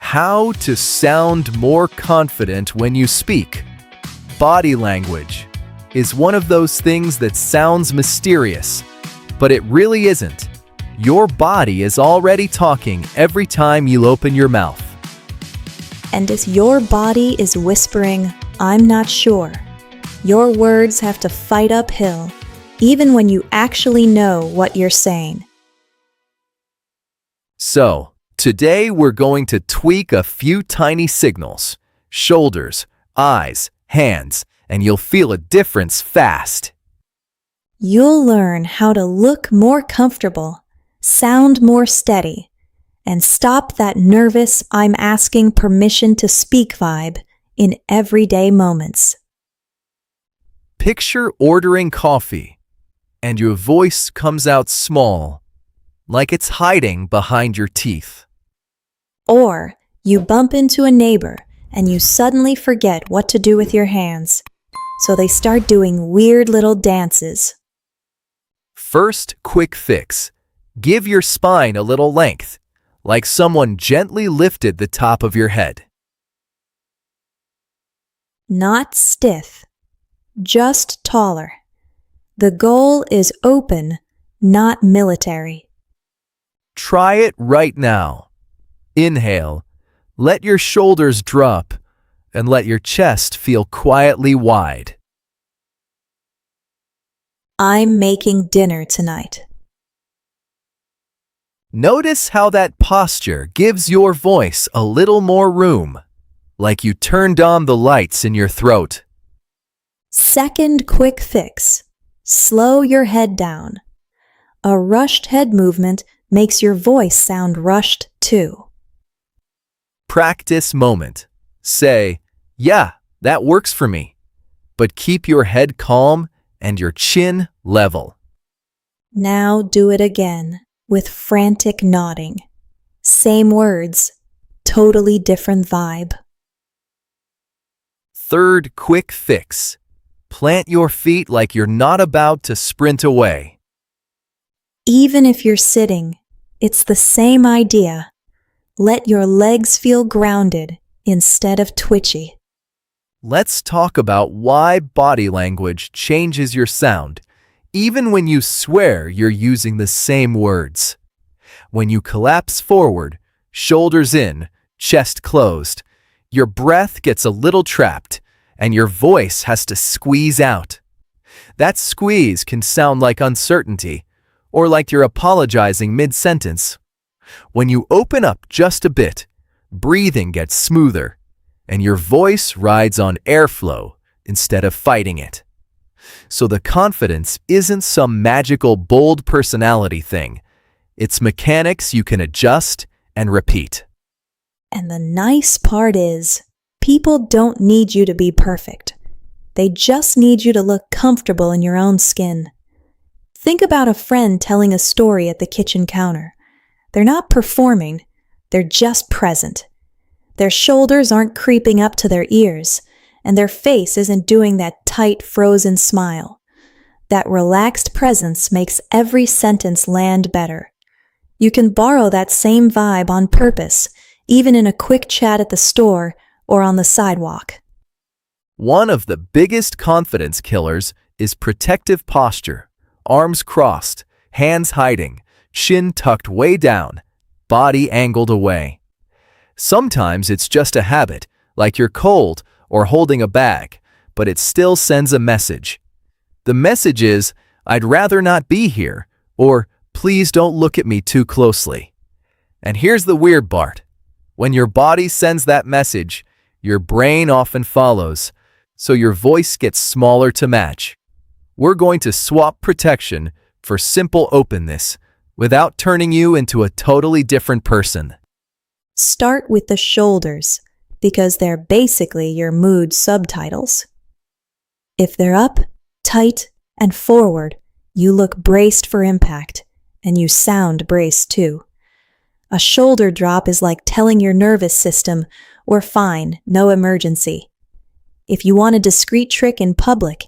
How to sound more confident when you speak. Body language is one of those things that sounds mysterious, but it really isn't. Your body is already talking every time you open your mouth. And if your body is whispering, "I'm not sure," your words have to fight uphill, even when you actually know what you're saying. So, today we're going to tweak a few tiny signals, shoulders, eyes, hands, and you'll feel a difference fast. You'll learn how to look more comfortable, sound more steady, and stop that nervous "I'm asking permission to speak" vibe in everyday moments. Picture ordering coffee, and your voice comes out small, like it's hiding behind your teeth. Or you bump into a neighbor and you suddenly forget what to do with your hands, so they start doing weird little dances. First quick fix. Give your spine a little length, like someone gently lifted the top of your head. Not stiff, just taller. The goal is open, not military. Try it right now. Inhale, let your shoulders drop, and let your chest feel quietly wide. I'm making dinner tonight. Notice how that posture gives your voice a little more room, like you turned on the lights in your throat. Second quick fix. Slow your head down. A rushed head movement makes your voice sound rushed too. Practice moment. Say, "Yeah, that works for me," but keep your head calm and your chin level. Now do it again with frantic nodding. Same words, totally different vibe. Third quick fix. Plant your feet like you're not about to sprint away. Even if you're sitting, it's the same idea. Let your legs feel grounded instead of twitchy. Let's talk about why body language changes your sound, even when you swear you're using the same words. When you collapse forward, shoulders in, chest closed, your breath gets a little trapped, and your voice has to squeeze out. That squeeze can sound like uncertainty, or like you're apologizing mid-sentence. When you open up just a bit, breathing gets smoother, and your voice rides on airflow instead of fighting it. So the confidence isn't some magical bold personality thing. It's mechanics you can adjust and repeat. And the nice part is, people don't need you to be perfect. They just need you to look comfortable in your own skin. Think about a friend telling a story at the kitchen counter. They're not performing, they're just present. Their shoulders aren't creeping up to their ears, and their face isn't doing that tight, frozen smile. That relaxed presence makes every sentence land better. You can borrow that same vibe on purpose, even in a quick chat at the store or on the sidewalk. One of the biggest confidence killers is protective posture. Arms crossed, hands hiding, chin tucked way down, body angled away. Sometimes it's just a habit, like you're cold or holding a bag, but it still sends a message. The message is, "I'd rather not be here," or "Please don't look at me too closely." And here's the weird part. When your body sends that message, your brain often follows, so your voice gets smaller to match. We're going to swap protection for simple openness without turning you into a totally different person. Start with the shoulders, because they're basically your mood subtitles. If they're up, tight, and forward, you look braced for impact, and you sound braced too. A shoulder drop is like telling your nervous system, "We're fine, no emergency." If you want a discreet trick in public,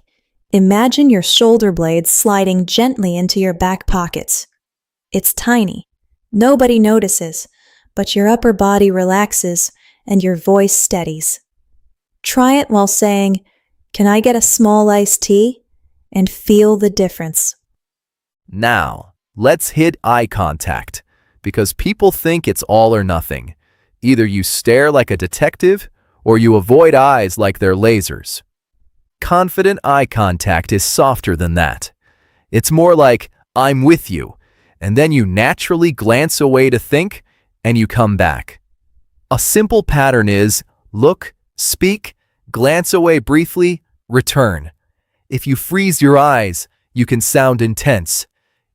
imagine your shoulder blades sliding gently into your back pockets. It's tiny. Nobody notices, but your upper body relaxes and your voice steadies. Try it while saying, "Can I get a small iced tea?" and feel the difference. Now, let's hit eye contact, because people think it's all or nothing. Either you stare like a detective, or you avoid eyes like they're lasers. Confident eye contact is softer than that. It's more like, "I'm with you," and then you naturally glance away to think, and you come back. A simple pattern is look, speak, glance away briefly, return. If you freeze your eyes, you can sound intense.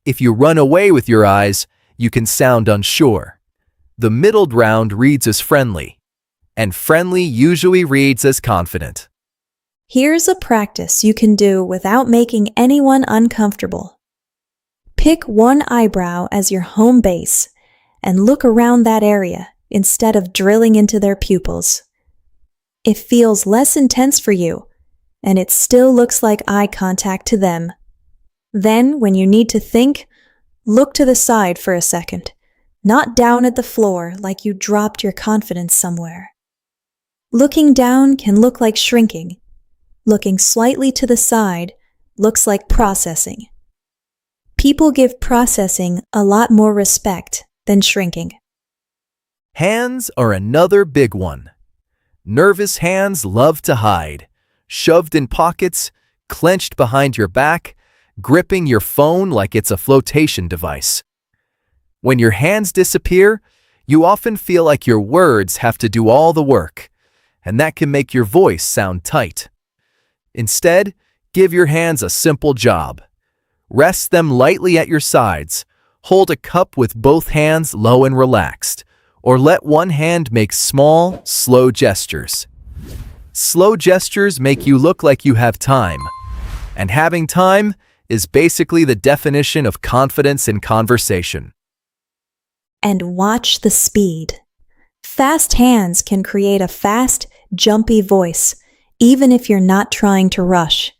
If you run away with your eyes, you can sound unsure. The middle ground reads as friendly, and friendly usually reads as confident. Here's a practice you can do without making anyone uncomfortable. Pick one eyebrow as your home base and look around that area instead of drilling into their pupils. It feels less intense for you, and it still looks like eye contact to them. Then, when you need to think, look to the side for a second, not down at the floor like you dropped your confidence somewhere. Looking down can look like shrinking. Looking slightly to the side looks like processing. People give processing a lot more respect than shrinking. Hands are another big one. Nervous hands love to hide, shoved in pockets, clenched behind your back, gripping your phone like it's a flotation device. When your hands disappear, you often feel like your words have to do all the work, and that can make your voice sound tight. Instead, give your hands a simple job. Rest them lightly at your sides, hold a cup with both hands low and relaxed, or let one hand make small, slow gestures. Slow gestures make you look like you have time, and having time is basically the definition of confidence in conversation. And watch the speed. Fast hands can create a fast, jumpy voice, even if you're not trying to rush.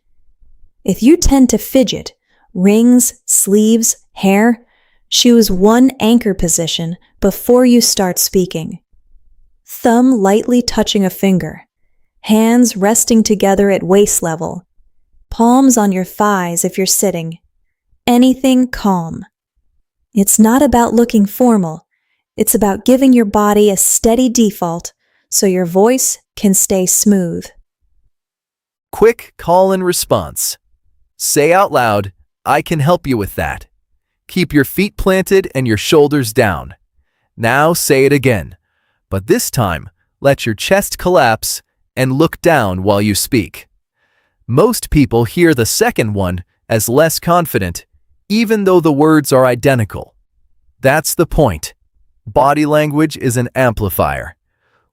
If you tend to fidget, rings, sleeves, hair, choose one anchor position before you start speaking. Thumb lightly touching a finger, hands resting together at waist level, palms on your thighs if you're sitting. Anything calm. It's not about looking formal. It's about giving your body a steady default so your voice can stay smooth. Quick call and response. Say out loud, "I can help you with that." Keep your feet planted and your shoulders down. Now say it again, but this time let your chest collapse and look down while you speak. Most people hear the second one as less confident, even though the words are identical. That's the point. Body language is an amplifier.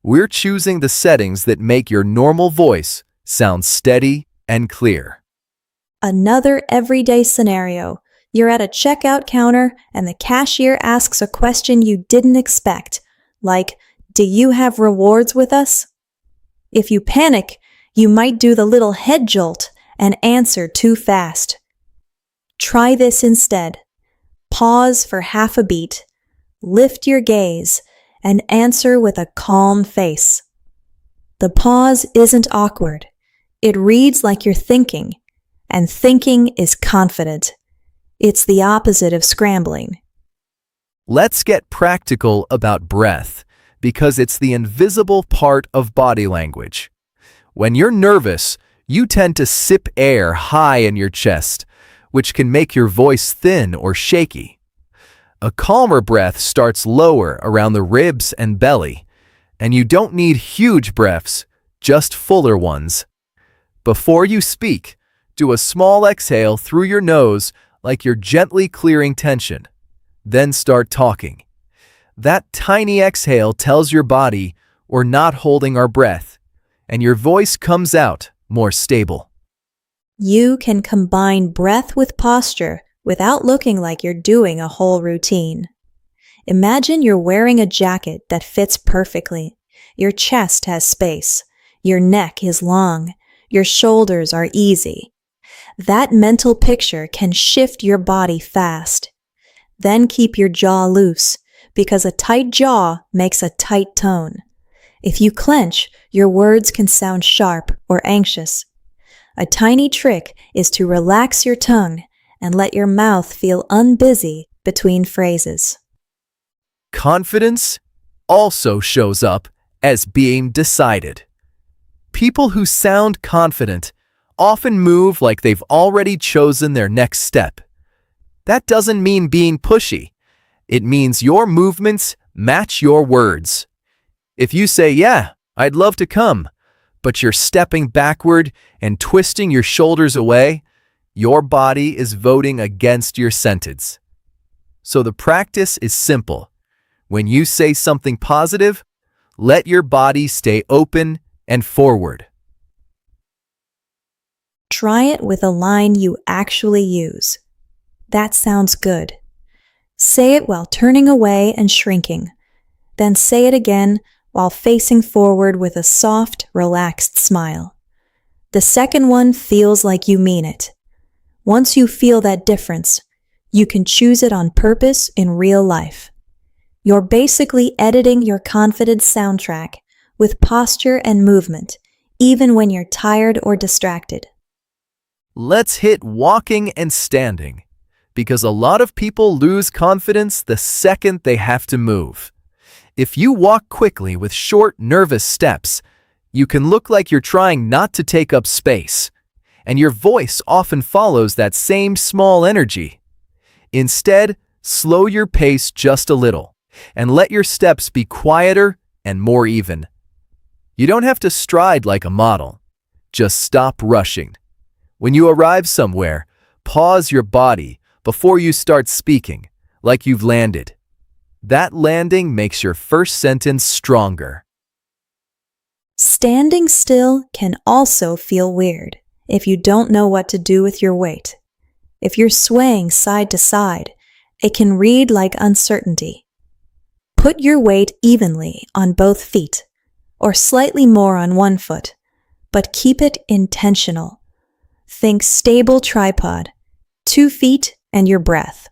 We're choosing the settings that make your normal voice sound steady and clear. Another everyday scenario. You're at a checkout counter and the cashier asks a question you didn't expect, like, "Do you have rewards with us?" If you panic, you might do the little head jolt and answer too fast. Try this instead. Pause for half a beat, lift your gaze, and answer with a calm face. The pause isn't awkward. It reads like you're thinking, and thinking is confident. It's the opposite of scrambling. Let's get practical about breath, because it's the invisible part of body language. When you're nervous, you tend to sip air high in your chest, which can make your voice thin or shaky. A calmer breath starts lower around the ribs and belly, and you don't need huge breaths, just fuller ones. Before you speak, do a small exhale through your nose like you're gently clearing tension. Then start talking. That tiny exhale tells your body we're not holding our breath, and your voice comes out more stable. You can combine breath with posture without looking like you're doing a whole routine. Imagine you're wearing a jacket that fits perfectly. Your chest has space. Your neck is long. Your shoulders are easy. That mental picture can shift your body fast. Then keep your jaw loose, because a tight jaw makes a tight tone. If you clench, your words can sound sharp or anxious. A tiny trick is to relax your tongue and let your mouth feel unbusy between phrases. Confidence also shows up as being decided. People who sound confident often move like they've already chosen their next step. That doesn't mean being pushy. It means your movements match your words. If you say, "Yeah, I'd love to come," but you're stepping backward and twisting your shoulders away, your body is voting against your sentence. So the practice is simple. When you say something positive, let your body stay open and forward. Try it with a line you actually use. That sounds good. Say it while turning away and shrinking. Then say it again while facing forward with a soft, relaxed smile. The second one feels like you mean it. Once you feel that difference, you can choose it on purpose in real life. You're basically editing your confidence soundtrack with posture and movement, even when you're tired or distracted. Let's hit walking and standing, because a lot of people lose confidence the second they have to move. If you walk quickly with short, nervous steps, you can look like you're trying not to take up space, and your voice often follows that same small energy. Instead, slow your pace just a little, and let your steps be quieter and more even. You don't have to stride like a model. Just stop rushing. When you arrive somewhere, pause your body before you start speaking, like you've landed. That landing makes your first sentence stronger. Standing still can also feel weird if you don't know what to do with your weight. If you're swaying side to side, it can read like uncertainty. Put your weight evenly on both feet, or slightly more on one foot, but keep it intentional. Think stable tripod, 2 feet and your breath.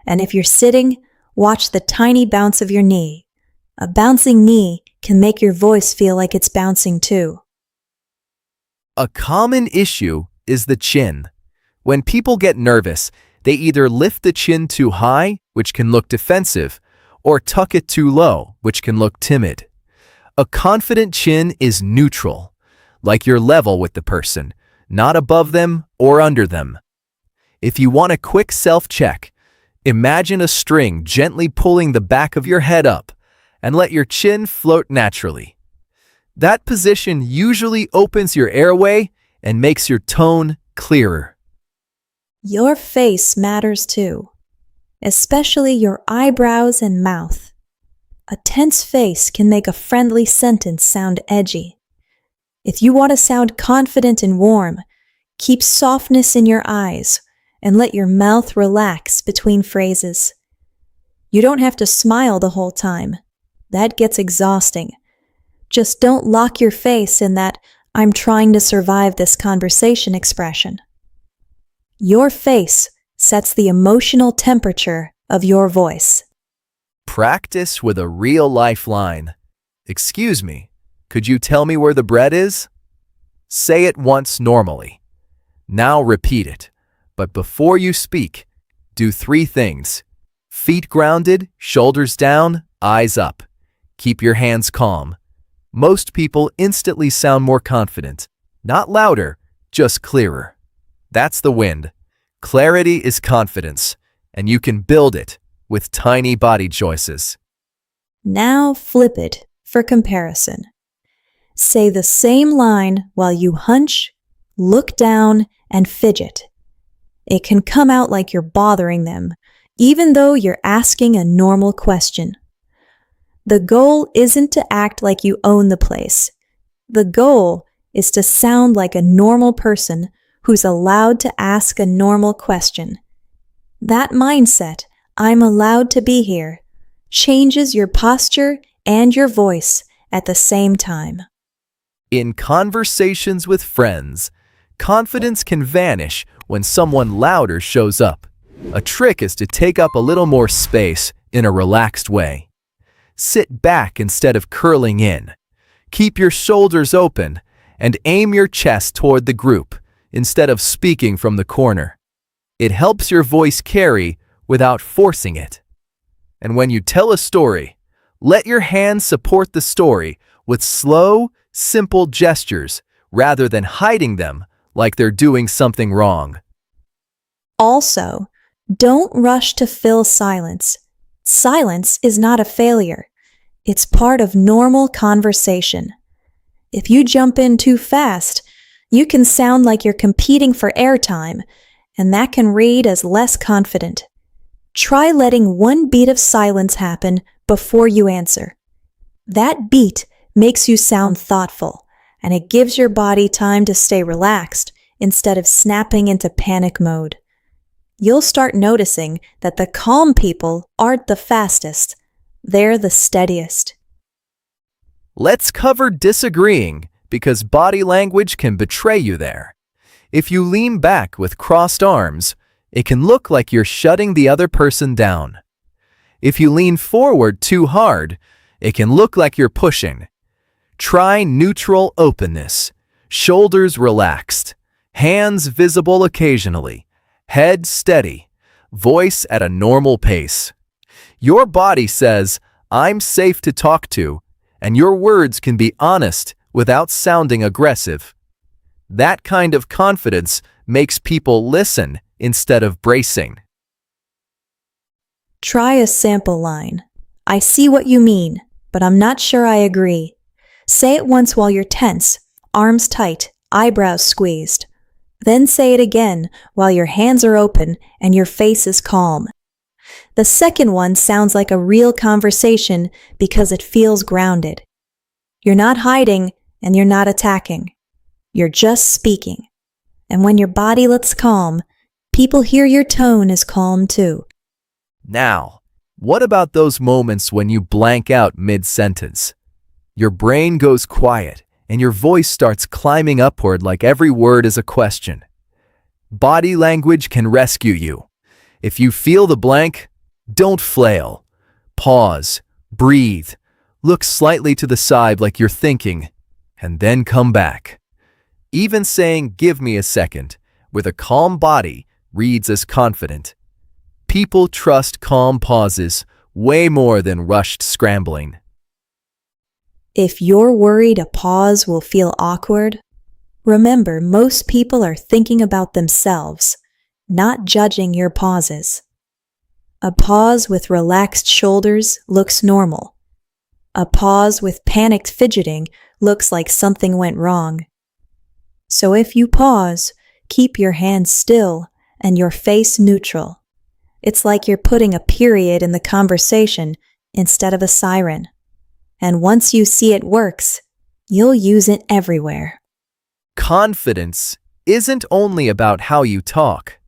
And if you're sitting, watch the tiny bounce of your knee. A bouncing knee can make your voice feel like it's bouncing too. A common issue is the chin. When people get nervous, they either lift the chin too high, which can look defensive, or tuck it too low, which can look timid. A confident chin is neutral, like you're level with the person, not above them or under them. If you want a quick self-check, imagine a string gently pulling the back of your head up and let your chin float naturally. That position usually opens your airway and makes your tone clearer. Your face matters too, especially your eyebrows and mouth. A tense face can make a friendly sentence sound edgy. If you want to sound confident and warm, keep softness in your eyes and let your mouth relax between phrases. You don't have to smile the whole time. That gets exhausting. Just don't lock your face in that "I'm trying to survive this conversation" expression. Your face sets the emotional temperature of your voice. Practice with a real-life line. "Excuse me, could you tell me where the bread is?" Say it once normally. Now repeat it. But before you speak, do 3 things. Feet grounded, shoulders down, eyes up. Keep your hands calm. Most people instantly sound more confident. Not louder, just clearer. That's the wind. Clarity is confidence, and you can build it with tiny body choices. Now flip it for comparison. Say the same line while you hunch, look down, and fidget. It can come out like you're bothering them, even though you're asking a normal question. The goal isn't to act like you own the place. The goal is to sound like a normal person who's allowed to ask a normal question. That mindset, "I'm allowed to be here," changes your posture and your voice at the same time. In conversations with friends, confidence can vanish when someone louder shows up. A trick is to take up a little more space in a relaxed way. Sit back instead of curling in. Keep your shoulders open and aim your chest toward the group instead of speaking from the corner. It helps your voice carry without forcing it. And when you tell a story, let your hands support the story with slow, simple gestures rather than hiding them like they're doing something wrong. Also, don't rush to fill silence. Silence is not a failure. It's part of normal conversation. If you jump in too fast, you can sound like you're competing for airtime, and that can read as less confident. Try letting one beat of silence happen before you answer. That beat makes you sound thoughtful, and it gives your body time to stay relaxed instead of snapping into panic mode. You'll start noticing that the calm people aren't the fastest, they're the steadiest. Let's cover disagreeing because body language can betray you there. If you lean back with crossed arms, it can look like you're shutting the other person down. If you lean forward too hard, it can look like you're pushing. Try neutral openness, shoulders relaxed, hands visible occasionally, head steady, voice at a normal pace. Your body says, "I'm safe to talk to," and your words can be honest without sounding aggressive. That kind of confidence makes people listen instead of bracing. Try a sample line. I see what you mean, but I'm not sure I agree. Say it once while you're tense, arms tight, eyebrows squeezed. Then say it again while your hands are open and your face is calm. The second one sounds like a real conversation because it feels grounded. You're not hiding and you're not attacking. You're just speaking. And when your body looks calm, people hear your tone is calm too. Now, what about those moments when you blank out mid-sentence? Your brain goes quiet and your voice starts climbing upward like every word is a question. Body language can rescue you. If you feel the blank, don't flail. Pause, breathe, look slightly to the side like you're thinking, and then come back. Even saying, "Give me a second," with a calm body reads as confident. People trust calm pauses way more than rushed scrambling. If you're worried a pause will feel awkward, remember most people are thinking about themselves, not judging your pauses. A pause with relaxed shoulders looks normal. A pause with panicked fidgeting looks like something went wrong. So if you pause, keep your hands still and your face neutral. It's like you're putting a period in the conversation instead of a siren. And once you see it works, you'll use it everywhere. Confidence isn't only about how you talk.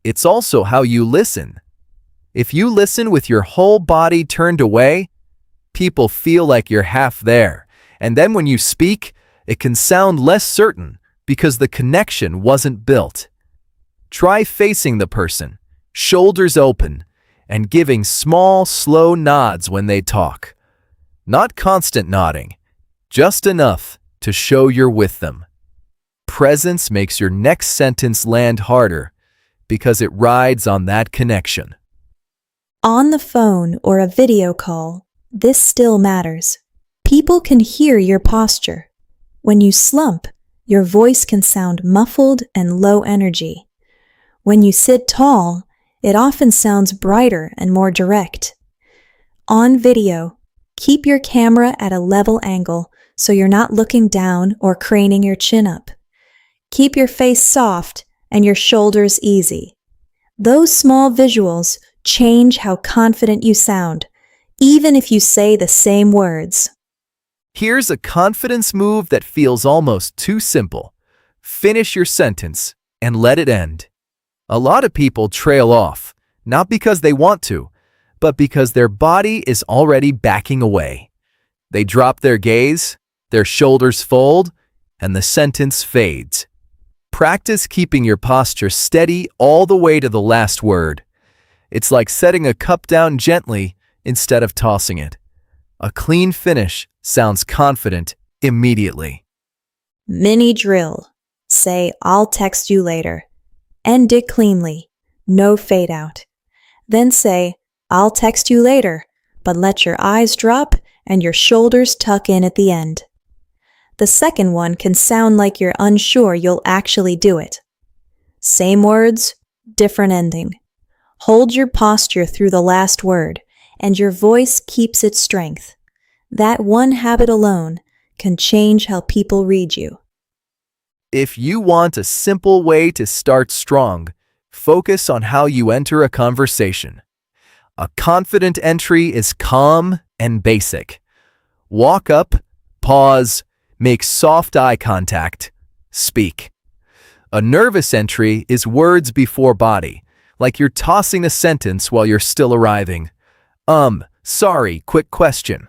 It's also how you listen. If you listen with your whole body turned away, people feel like you're half there. And then when you speak, it can sound less certain because the connection wasn't built. Try facing the person, shoulders open, and giving small, slow nods when they talk. Not constant nodding, just enough to show you're with them. Presence makes your next sentence land harder because it rides on that connection. On the phone or a video call, this still matters. People can hear your posture. When you slump, your voice can sound muffled and low energy. When you sit tall, it often sounds brighter and more direct. On video, keep your camera at a level angle so you're not looking down or craning your chin up. Keep your face soft and your shoulders easy. Those small visuals change how confident you sound, even if you say the same words. Here's a confidence move that feels almost too simple. Finish your sentence and let it end. A lot of people trail off, not because they want to, but because their body is already backing away. They drop their gaze, their shoulders fold, and the sentence fades. Practice keeping your posture steady all the way to the last word. It's like setting a cup down gently instead of tossing it. A clean finish sounds confident immediately. Mini drill. Say, I'll text you later. End it cleanly. No fade out. Then say, I'll text you later, but let your eyes drop and your shoulders tuck in at the end. The second one can sound like you're unsure you'll actually do it. Same words, different ending. Hold your posture through the last word, and your voice keeps its strength. That one habit alone can change how people read you. If you want a simple way to start strong, focus on how you enter a conversation. A confident entry is calm and basic. Walk up, pause, make soft eye contact, speak. A nervous entry is words before body, like you're tossing a sentence while you're still arriving. Sorry, quick question.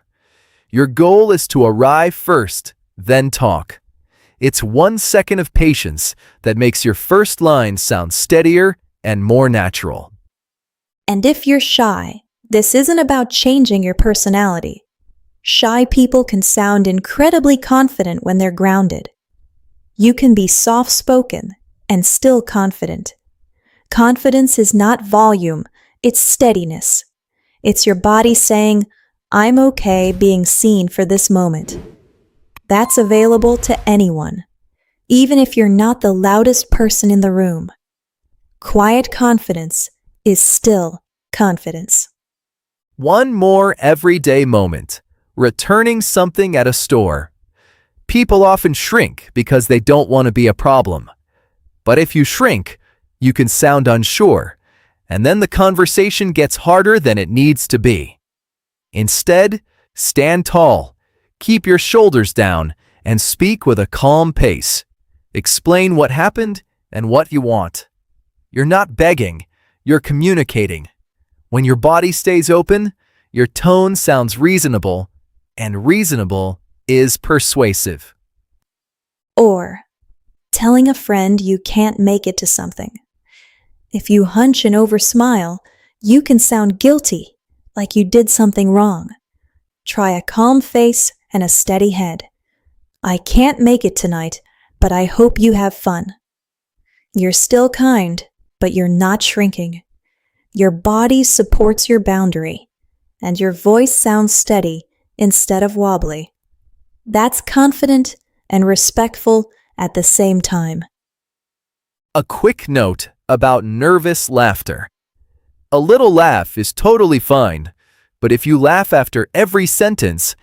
Your goal is to arrive first, then talk. It's 1 second of patience that makes your first line sound steadier and more natural. And if you're shy, this isn't about changing your personality. Shy people can sound incredibly confident when they're grounded. You can be soft-spoken and still confident. Confidence is not volume, it's steadiness. It's your body saying, I'm okay being seen for this moment. That's available to anyone, even if you're not the loudest person in the room. Quiet confidence is still confidence. One more everyday moment. Returning something at a store. People often shrink because they don't want to be a problem. But if you shrink, you can sound unsure, and then the conversation gets harder than it needs to be. Instead, stand tall, keep your shoulders down, and speak with a calm pace. Explain what happened and what you want. You're not begging, you're communicating. When your body stays open, your tone sounds reasonable, and reasonable is persuasive. Or, telling a friend you can't make it to something. If you hunch and oversmile, you can sound guilty, like you did something wrong. Try a calm face and a steady head. I can't make it tonight, but I hope you have fun. You're still kind, but you're not shrinking. Your body supports your boundary, and your voice sounds steady instead of wobbly. That's confident and respectful at the same time. A quick note about nervous laughter. A little laugh is totally fine, but if you laugh after every sentence,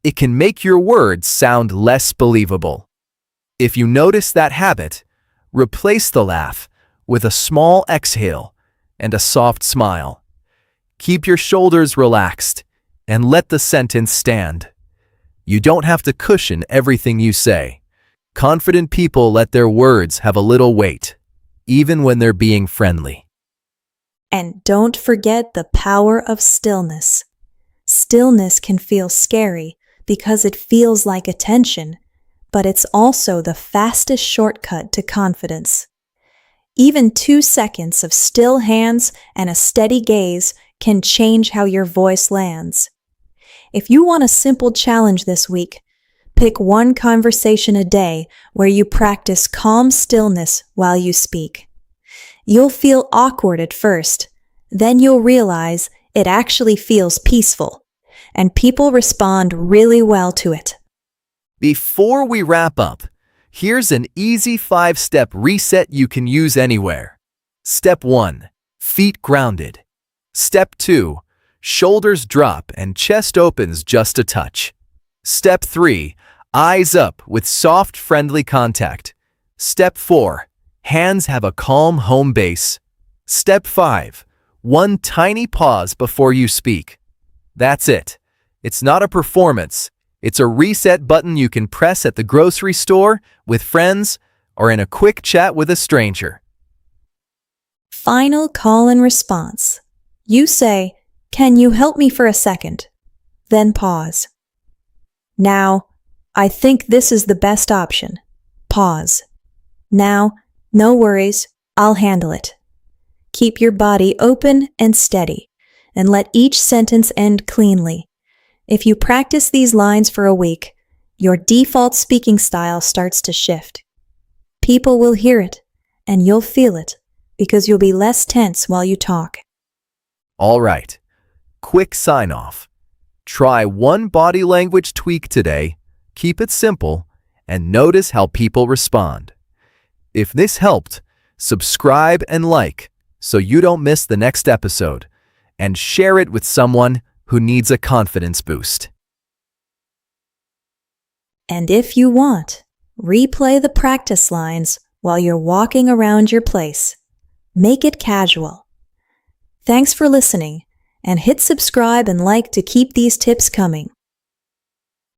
it can make your words sound less believable. If you notice that habit, replace the laugh with a small exhale and a soft smile. Keep your shoulders relaxed and let the sentence stand. You don't have to cushion everything you say. Confident people let their words have a little weight, even when they're being friendly. And don't forget the power of stillness. Stillness can feel scary because it feels like attention, but it's also the fastest shortcut to confidence. Even 2 seconds of still hands and a steady gaze can change how your voice lands. If you want a simple challenge this week, pick one conversation a day where you practice calm stillness while you speak. You'll feel awkward at first, then you'll realize it actually feels peaceful, and people respond really well to it. Before we wrap up, here's an easy 5-step reset you can use anywhere. Step 1. Feet grounded. Step 2. Shoulders drop and chest opens just a touch. Step 3. Eyes up with soft, friendly contact. Step 4. Hands have a calm home base. Step 5. One tiny pause before you speak. That's it. It's not a performance. It's a reset button you can press at the grocery store, with friends, or in a quick chat with a stranger. Final call and response. You say, "Can you help me for a second?" Then pause. Now, I think this is the best option. Pause. Now, no worries, I'll handle it. Keep your body open and steady, and let each sentence end cleanly. If you practice these lines for a week, your default speaking style starts to shift. People will hear it, and you'll feel it, because you'll be less tense while you talk. All right, quick sign-off. Try one body language tweak today, keep it simple, and notice how people respond. If this helped, subscribe and like so you don't miss the next episode, and share it with someone who needs a confidence boost. And if you want, replay the practice lines while you're walking around your place. Make it casual. Thanks for listening, and hit subscribe and like to keep these tips coming.